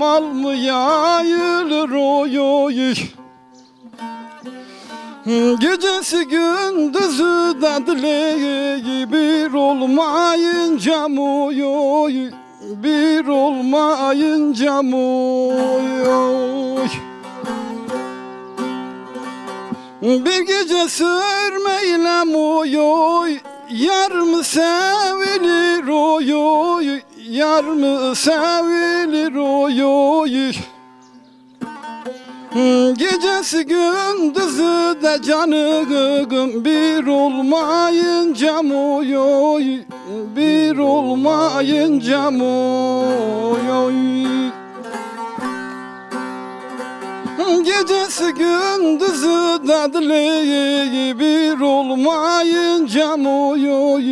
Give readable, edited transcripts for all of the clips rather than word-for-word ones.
mal mı yayılır oy oy. Gecesi gündüzü dertli bir olmayınca oy oy. Bir olmayınca oy oy. Bir gece sürmeyle oy oy. Yar mı sevilir oy oy. Yar mı sevilir oy oy. Gecesi gündüzü de canım bir olmayınca oy oy. Bir olmayınca oy oy. Gecesi gündüzü dertli bir olmayınca oy oy.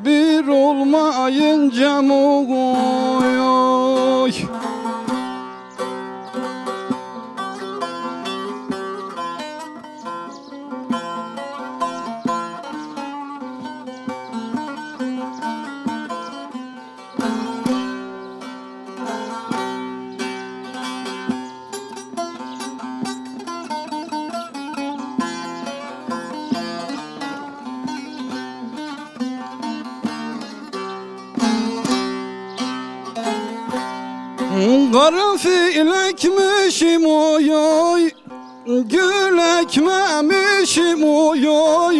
Bir olmayınca oy oy. Karanfil ekmişim oy oy. Gül ekmemişim oy oy.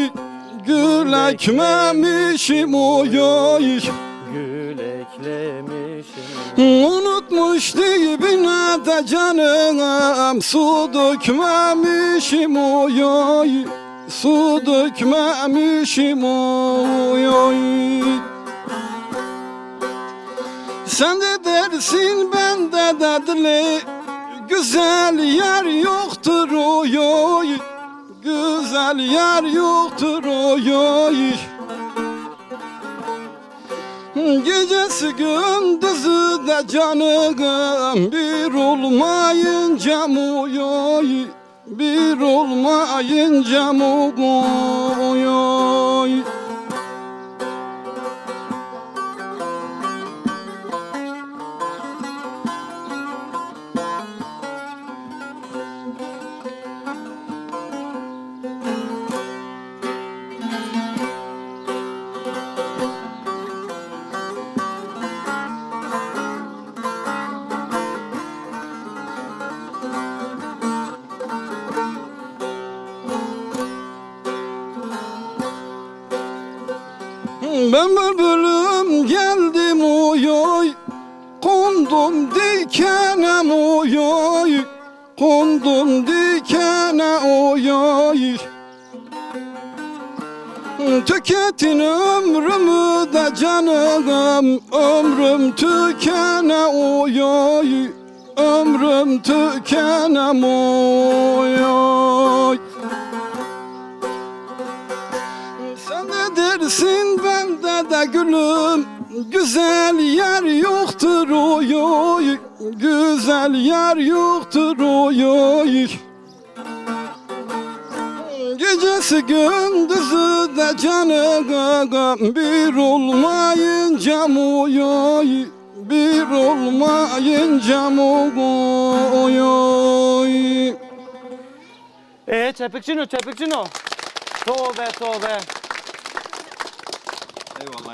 Gül ekmemişim oy oy. Gül eklemişim. Unutmuş dibine de canım su dökmemişim oy oy. Su dökmemişim oy oy. Sen de dersin ben de dertli. Güzel yer yoktur oy oy. Güzel yer yoktur oy oy. Gecesi gündüzü de canım bir olmayınca oy oy. Bir olmayınca oy oy. Ben bülbülüm geldim oy oy. Kondum dikene oy oy. Kondum dikene oy oy. Tüketin ömrümü de canım. Ömrüm tükene oy oy. Ömrüm tükene oy oy. Sen de dersin bende de gülüm. Güzel yer yoktur oy oy. Güzel yer yoktur oy oy. Gecesi gündüzü de canım bir olmayınca oy oy. Bir olmayınca oy oy. Çepikçino, çepikçino. Tövbe tövbe. Eyvallah.